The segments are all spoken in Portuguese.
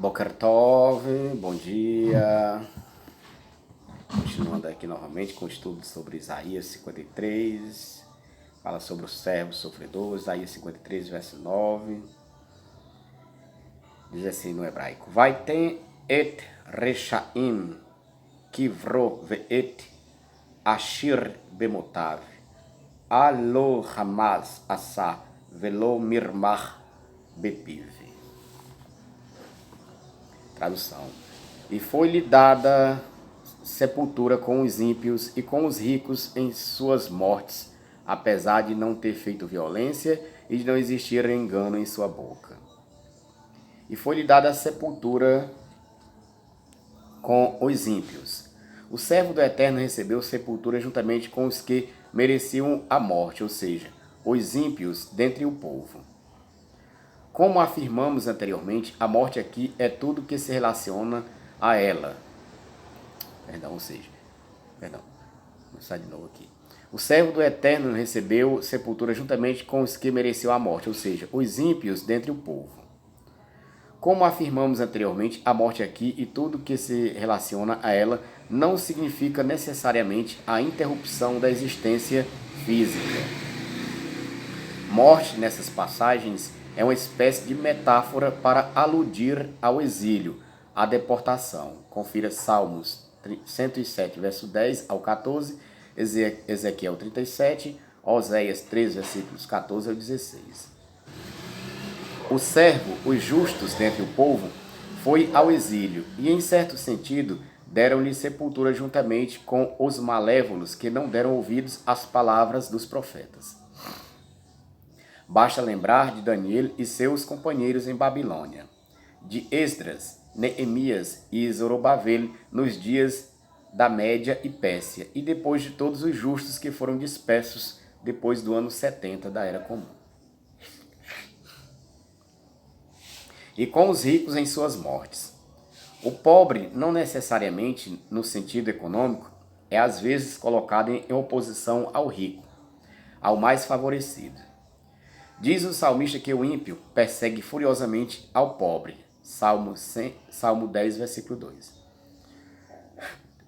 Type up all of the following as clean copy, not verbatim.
Boker Tov, bom dia. Continuando aqui novamente com o estudo sobre Isaías 53. Fala sobre o servo sofredor, Isaías 53, verso 9. Diz assim no hebraico: Vai ten et rechaim kivro ve'et ashir bemotav alo hamas asa velo mirmach bepiv. Tradução: E foi-lhe dada sepultura com os ímpios e com os ricos em suas mortes, apesar de não ter feito violência e de não existir engano em sua boca. E foi-lhe dada a sepultura com os ímpios. O servo do Eterno recebeu sepultura juntamente com os que mereciam a morte, ou seja, os ímpios dentre o povo. Como afirmamos anteriormente, a morte aqui é tudo que se relaciona a ela. Vou sair de novo aqui. O servo do Eterno recebeu sepultura juntamente com os que mereciam a morte, ou seja, os ímpios dentre o povo. Como afirmamos anteriormente, a morte aqui e tudo que se relaciona a ela não significa necessariamente a interrupção da existência física. Morte, nessas passagens, é uma espécie de metáfora para aludir ao exílio, à deportação. Confira Salmos 107, verso 10 ao 14, Ezequiel 37, Oséias 3, versículos 14 ao 16. O servo, os justos dentre o povo, foi ao exílio e, em certo sentido, deram-lhe sepultura juntamente com os malévolos que não deram ouvidos às palavras dos profetas. Basta lembrar de Daniel e seus companheiros em Babilônia, de Esdras, Neemias e Zorobabel nos dias da Média e Pérsia, e depois de todos os justos que foram dispersos depois do ano 70 da Era Comum. E com os ricos em suas mortes. O pobre, não necessariamente no sentido econômico, é às vezes colocado em oposição ao rico, ao mais favorecido. Diz o salmista que o ímpio persegue furiosamente ao pobre. Salmo 10, versículo 2.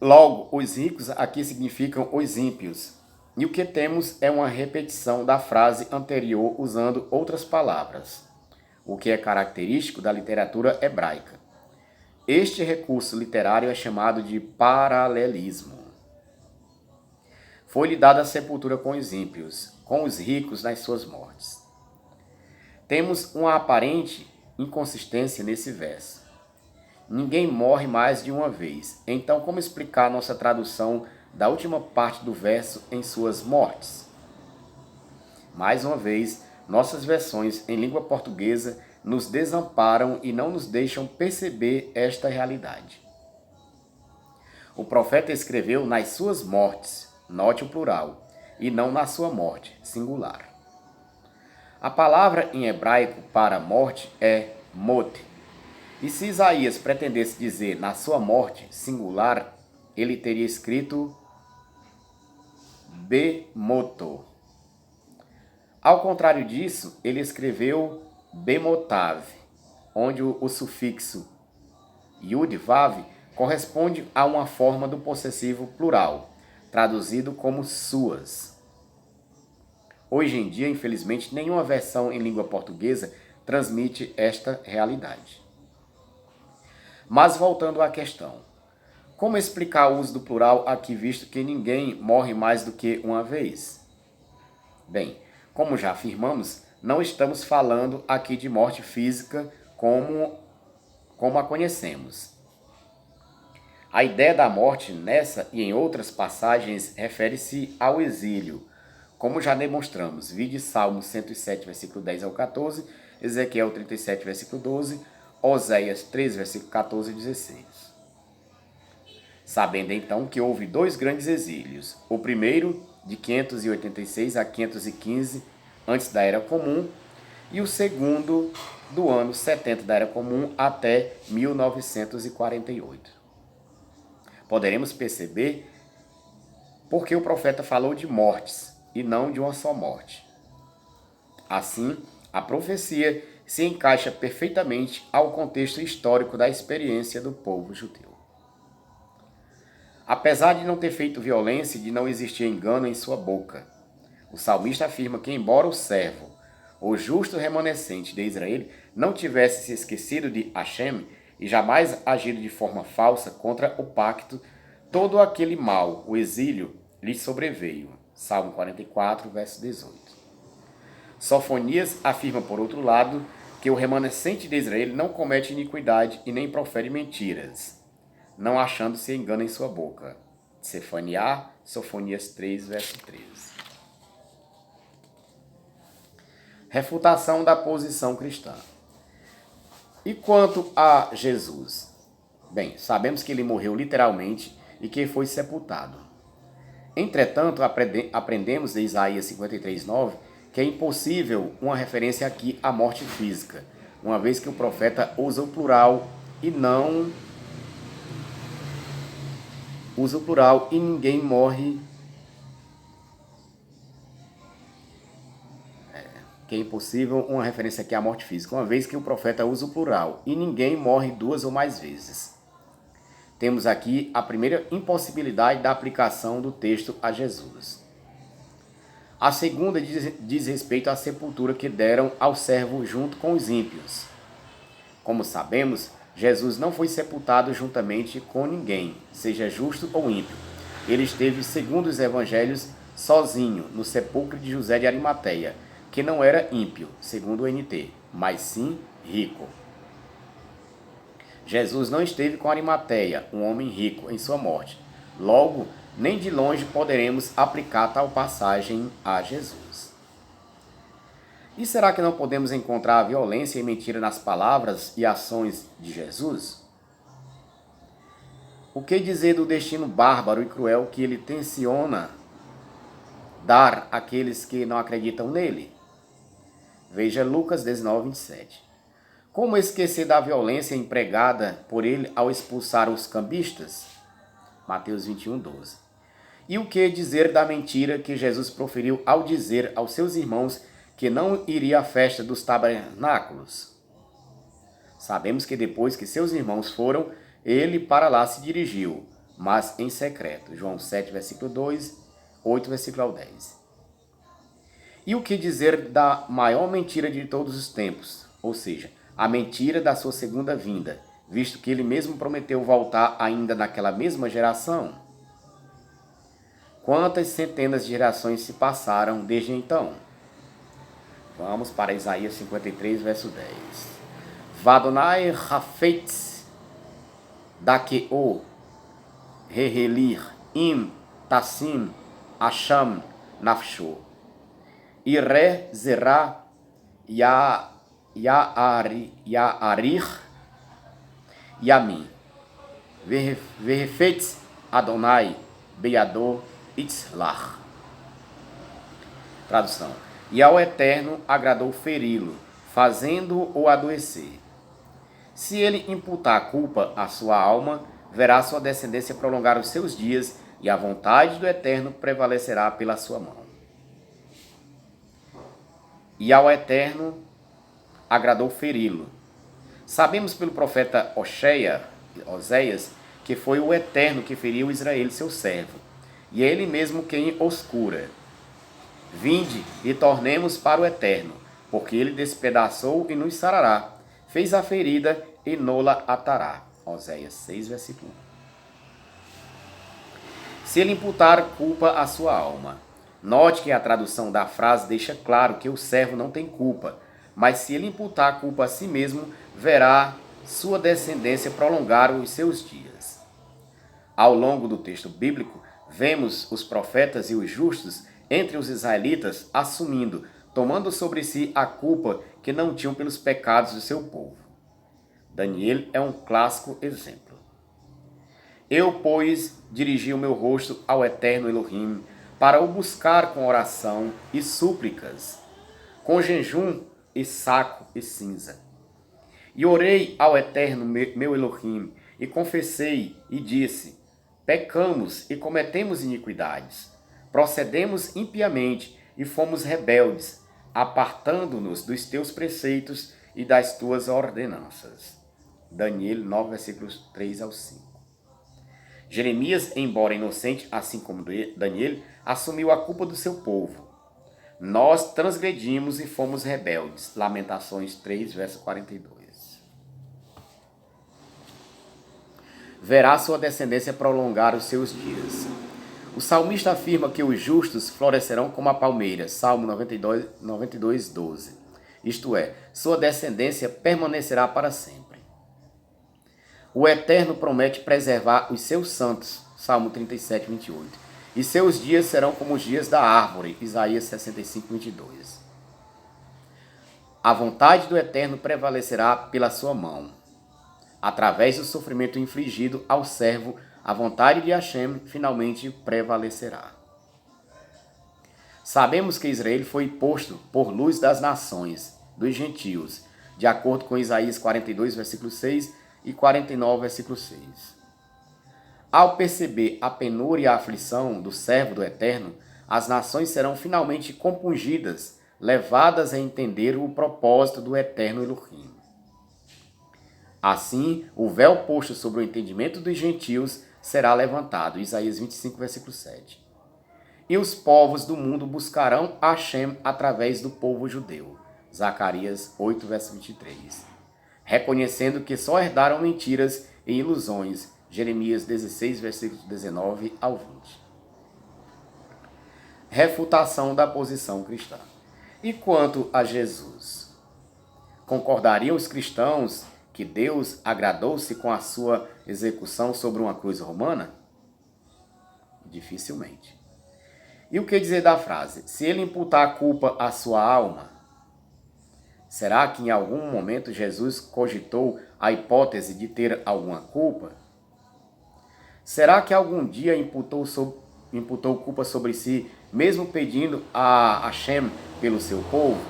Logo, os ricos aqui significam os ímpios. E o que temos é uma repetição da frase anterior usando outras palavras, o que é característico da literatura hebraica. Este recurso literário é chamado de paralelismo. Foi-lhe dada a sepultura com os ímpios, com os ricos nas suas mortes. Temos uma aparente inconsistência nesse verso. Ninguém morre mais de uma vez. Então, como explicar nossa tradução da última parte do verso em suas mortes? Mais uma vez, nossas versões em língua portuguesa nos desamparam e não nos deixam perceber esta realidade. O profeta escreveu nas suas mortes, note o plural, e não na sua morte, singular. A palavra em hebraico para morte é mot. E se Isaías pretendesse dizer na sua morte, singular, ele teria escrito bemoto. Ao contrário disso, ele escreveu bemotav, onde o sufixo yud-vav corresponde a uma forma do possessivo plural, traduzido como suas. Hoje em dia, infelizmente, nenhuma versão em língua portuguesa transmite esta realidade. Mas voltando à questão, como explicar o uso do plural aqui, visto que ninguém morre mais do que uma vez? Bem, como já afirmamos, não estamos falando aqui de morte física como a conhecemos. A ideia da morte nessa e em outras passagens refere-se ao exílio, como já demonstramos. Vide Salmo 107, versículo 10 ao 14, Ezequiel 37, versículo 12, Oséias 3, versículo 14 e 16. Sabendo então que houve dois grandes exílios, o primeiro de 586 a 515 antes da Era Comum e o segundo do ano 70 da Era Comum até 1948. Poderemos perceber porque o profeta falou de mortes e não de uma só morte. Assim, a profecia se encaixa perfeitamente ao contexto histórico da experiência do povo judeu. Apesar de não ter feito violência e de não existir engano em sua boca, o salmista afirma que, embora o servo, o justo remanescente de Israel, não tivesse se esquecido de Hashem e jamais agido de forma falsa contra o pacto, todo aquele mal, o exílio, lhe sobreveio. Salmo 44, verso 18. Sofonias afirma, por outro lado, que o remanescente de Israel não comete iniquidade e nem profere mentiras, não achando-se engano em sua boca. Sofonias 3, verso 13. Refutação da posição cristã. E quanto a Jesus? Bem, sabemos que ele morreu literalmente e que foi sepultado. Entretanto, aprendemos de Isaías 53:9 que é impossível uma referência aqui à morte física, uma vez que o profeta usa o plural e ninguém morre. Que é impossível uma referência aqui à morte física, uma vez que o profeta usa o plural e ninguém morre duas ou mais vezes. Temos aqui a primeira impossibilidade da aplicação do texto a Jesus. A segunda diz respeito à sepultura que deram ao servo junto com os ímpios. Como sabemos, Jesus não foi sepultado juntamente com ninguém, seja justo ou ímpio. Ele esteve, segundo os evangelhos, sozinho no sepulcro de José de Arimateia, que não era ímpio, segundo o NT, mas sim rico. Jesus não esteve com Arimateia, um homem rico, em sua morte. Logo, nem de longe poderemos aplicar tal passagem a Jesus. E será que não podemos encontrar violência e mentira nas palavras e ações de Jesus? O que dizer do destino bárbaro e cruel que ele tenciona dar àqueles que não acreditam nele? Veja Lucas 19:27. Como esquecer da violência empregada por ele ao expulsar os cambistas? Mateus 21:12. E o que dizer da mentira que Jesus proferiu ao dizer aos seus irmãos que não iria à festa dos tabernáculos? Sabemos que depois que seus irmãos foram, ele para lá se dirigiu, mas em secreto. João 7, versículo 2, 8, versículo 10. E o que dizer da maior mentira de todos os tempos, ou seja, a mentira da sua segunda vinda, visto que ele mesmo prometeu voltar ainda naquela mesma geração? Quantas centenas de gerações se passaram desde então? Vamos para Isaías 53, verso 10. Vadonai hafetz dakeo rehelir im tassim asham nafsho. Ire zerá yaarir yamin. Verefetz Adonai Beador Itzlach. Tradução. E ao Eterno agradou feri-lo, fazendo-o adoecer. Se ele imputar a culpa à sua alma, verá sua descendência prolongar os seus dias, e a vontade do Eterno prevalecerá pela sua mão. E ao Eterno agradou feri-lo. Sabemos pelo profeta Oséias, que foi o Eterno que feriu Israel, seu servo, e é ele mesmo quem os cura. Vinde e tornemos para o Eterno, porque ele despedaçou e nos sarará, fez a ferida e nola atará. Oséias 6, versículo 1. Se ele imputar culpa à sua alma. Note que a tradução da frase deixa claro que o servo não tem culpa, mas se ele imputar a culpa a si mesmo, verá sua descendência prolongar os seus dias. Ao longo do texto bíblico, vemos os profetas e os justos entre os israelitas assumindo, tomando sobre si a culpa que não tinham pelos pecados do seu povo. Daniel é um clássico exemplo. Eu, pois, dirigi o meu rosto ao Eterno Elohim, para o buscar com oração e súplicas, com jejum e saco e cinza. E orei ao Eterno meu Elohim, e confessei e disse: pecamos e cometemos iniquidades, procedemos impiamente e fomos rebeldes, apartando-nos dos teus preceitos e das tuas ordenanças. Daniel 9, versículos 3 ao 5. Jeremias, embora inocente, assim como Daniel, assumiu a culpa do seu povo. Nós transgredimos e fomos rebeldes. Lamentações 3, verso 42. Verá sua descendência prolongar os seus dias. O salmista afirma que os justos florescerão como a palmeira. Salmo 92, 12. Isto é, sua descendência permanecerá para sempre. O Eterno promete preservar os seus santos. Salmo 37, 28. E seus dias serão como os dias da árvore. Isaías 65, 22. A vontade do Eterno prevalecerá pela sua mão. Através do sofrimento infligido ao servo, a vontade de Hashem finalmente prevalecerá. Sabemos que Israel foi posto por luz das nações, dos gentios, de acordo com Isaías 42, versículo 6 e 49, versículo 6. Ao perceber a penúria e a aflição do servo do Eterno, as nações serão finalmente compungidas, levadas a entender o propósito do Eterno Elohim. Assim, o véu posto sobre o entendimento dos gentios será levantado. Isaías 25, versículo 7. E os povos do mundo buscarão Hashem através do povo judeu. Zacarias 8, verso 23. Reconhecendo que só herdaram mentiras e ilusões. Jeremias 16, versículos 19 ao 20. Refutação da posição cristã. E quanto a Jesus? Concordariam os cristãos que Deus agradou-se com a sua execução sobre uma cruz romana? Dificilmente. E o que dizer da frase? Se ele imputar a culpa à sua alma, será que em algum momento Jesus cogitou a hipótese de ter alguma culpa? Será que algum dia imputou culpa sobre si, mesmo pedindo a Hashem pelo seu povo?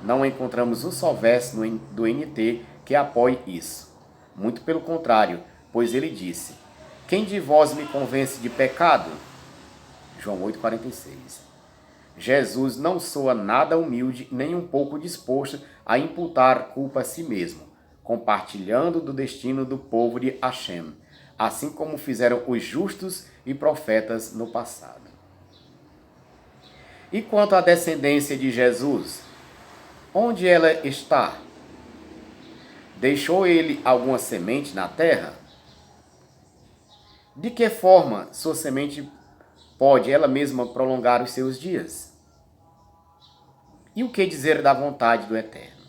Não encontramos um só verso do NT que apoie isso. Muito pelo contrário, pois ele disse: quem de vós me convence de pecado? João 8,46. Jesus não soa nada humilde nem um pouco disposto a imputar culpa a si mesmo, compartilhando do destino do povo de Hashem, assim como fizeram os justos e profetas no passado. E quanto à descendência de Jesus, onde ela está? Deixou ele alguma semente na terra? De que forma sua semente pode ela mesma prolongar os seus dias? E o que dizer da vontade do Eterno?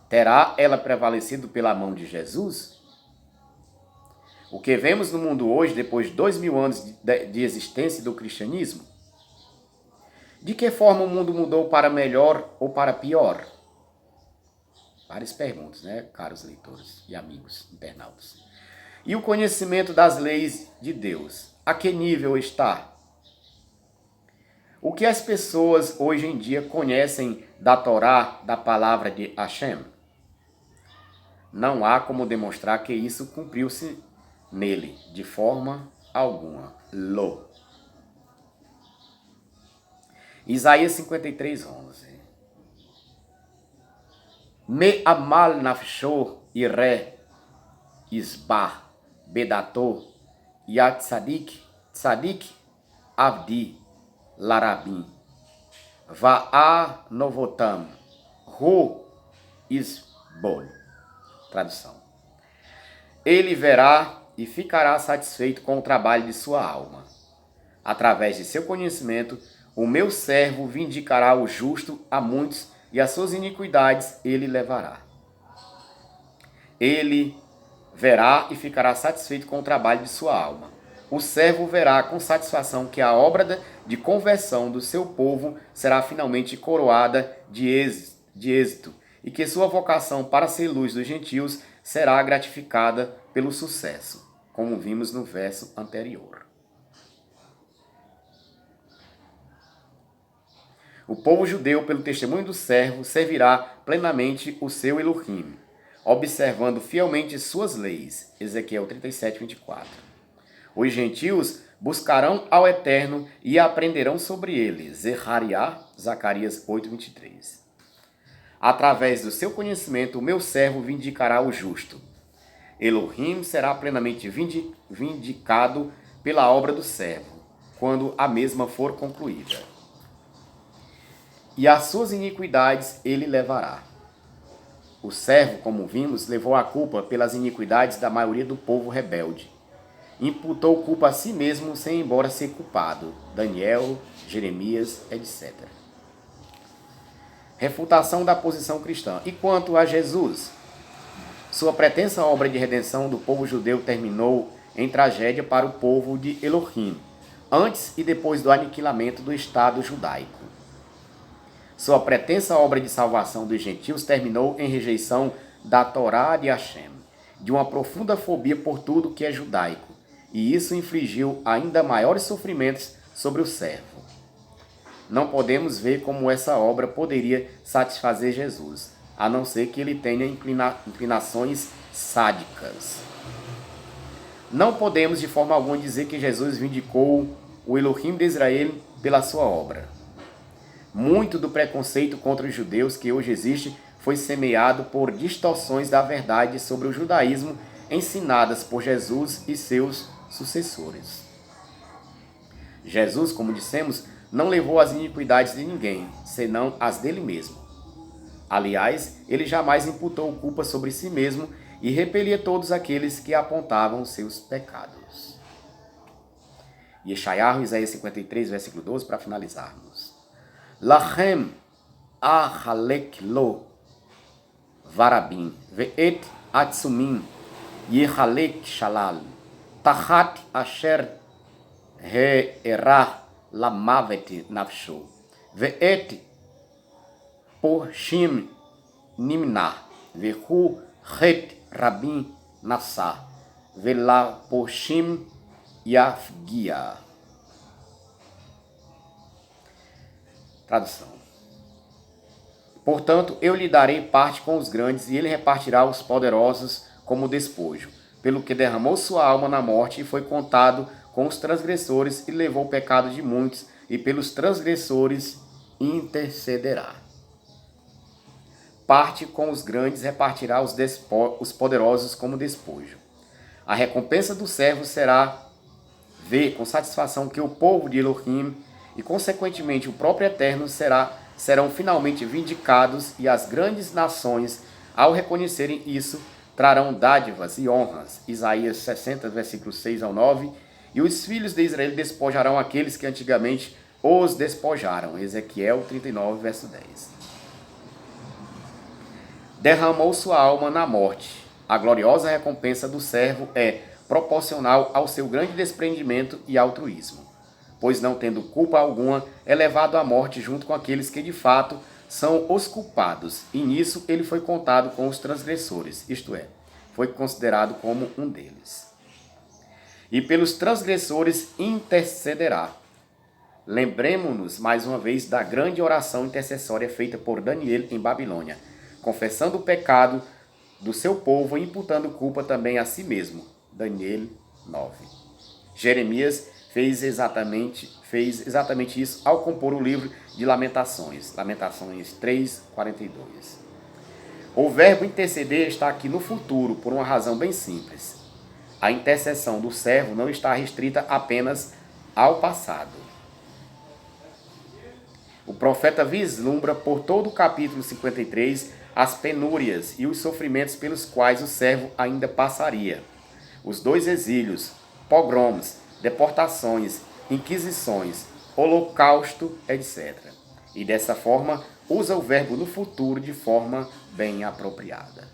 Terá ela prevalecido pela mão de Jesus? O que vemos no mundo hoje, depois de 2000 anos de existência do cristianismo? De que forma o mundo mudou para melhor ou para pior? Várias perguntas, né, caros leitores e amigos internautas. E o conhecimento das leis de Deus, a que nível está? O que as pessoas hoje em dia conhecem da Torá, da palavra de Hashem? Não há como demonstrar que isso cumpriu-se nele, de forma alguma. Isaías 53, 11. Me amal nafsho ire isbah bedato yat tzadik avdi larabim va'a novotam hu isbol. Tradução. Ele verá e ficará satisfeito com o trabalho de sua alma. Através de seu conhecimento, o meu servo vindicará o justo a muitos e as suas iniquidades ele levará. Ele verá e ficará satisfeito com o trabalho de sua alma. O servo verá com satisfação que a obra de conversão do seu povo será finalmente coroada de êxito e que sua vocação para ser luz dos gentios será gratificada pelo sucesso, como vimos no verso anterior. O povo judeu, pelo testemunho do servo, servirá plenamente o seu Elohim, observando fielmente suas leis. Ezequiel 37, 24. Os gentios buscarão ao Eterno e aprenderão sobre ele. Zacarias 8, 23. Através do seu conhecimento, o meu servo vindicará o justo. Elohim será plenamente vindicado pela obra do servo, quando a mesma for concluída. E as suas iniquidades ele levará. O servo, como vimos, levou a culpa pelas iniquidades da maioria do povo rebelde. Imputou culpa a si mesmo sem embora ser culpado. Daniel, Jeremias, etc. Refutação da posição cristã. E quanto a Jesus? Sua pretensa obra de redenção do povo judeu terminou em tragédia para o povo de Elohim, antes e depois do aniquilamento do Estado judaico. Sua pretensa obra de salvação dos gentios terminou em rejeição da Torá de Hashem, de uma profunda fobia por tudo que é judaico, e isso infligiu ainda maiores sofrimentos sobre o servo. Não podemos ver como essa obra poderia satisfazer Jesus, a não ser que ele tenha inclinações sádicas. Não podemos de forma alguma dizer que Jesus vindicou o Elohim de Israel pela sua obra. Muito do preconceito contra os judeus que hoje existe foi semeado por distorções da verdade sobre o judaísmo ensinadas por Jesus e seus sucessores. Jesus, como dissemos, não levou as iniquidades de ninguém, senão as dele mesmo. Aliás, ele jamais imputou culpa sobre si mesmo e repelia todos aqueles que apontavam seus pecados. Yeshayahu, Isaías 53, versículo 12, para finalizarmos. Lachem ahalek lo varabim ve'et atzumim yehalek shalal tachat asher he'erah lamavet nafsho ve'et porshim nimna ve'hu het rabim nassah ve'la porshim yafgia. Tradução. Portanto, eu lhe darei parte com os grandes, e ele repartirá os poderosos como despojo, pelo que derramou sua alma na morte e foi contado com os transgressores e levou o pecado de muitos, e pelos transgressores intercederá. Parte com os grandes, repartirá os poderosos como despojo. A recompensa do servo será ver com satisfação que o povo de Elohim e, consequentemente, o próprio Eterno serão finalmente vindicados, e as grandes nações, ao reconhecerem isso, trarão dádivas e honras. Isaías 60, versículos 6 ao 9. E os filhos de Israel despojarão aqueles que antigamente os despojaram. Ezequiel 39, verso 10. Derramou sua alma na morte. A gloriosa recompensa do servo é proporcional ao seu grande desprendimento e altruísmo, pois não tendo culpa alguma, é levado à morte junto com aqueles que de fato são os culpados, e nisso ele foi contado com os transgressores, isto é, foi considerado como um deles. E pelos transgressores intercederá. Lembremos-nos mais uma vez da grande oração intercessória feita por Daniel em Babilônia, confessando o pecado do seu povo e imputando culpa também a si mesmo. Daniel 9. Jeremias fez exatamente isso ao compor o livro de Lamentações, Lamentações 3, 42. O verbo interceder está aqui no futuro por uma razão bem simples. A intercessão do servo não está restrita apenas ao passado. O profeta vislumbra por todo o capítulo 53 as penúrias e os sofrimentos pelos quais o servo ainda passaria. Os 2 exílios, pogroms, deportações, inquisições, holocausto, etc. E dessa forma, usa o verbo no futuro de forma bem apropriada.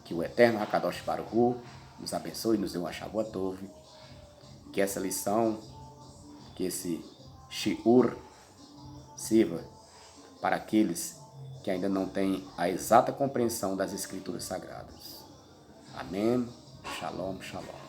Que o Eterno Hakadosh Baruch Hu nos abençoe e nos dê uma Shavuot Tov. Que essa lição, que esse shiur sirva para aqueles que ainda não têm a exata compreensão das Escrituras Sagradas. Amém. Shalom, shalom.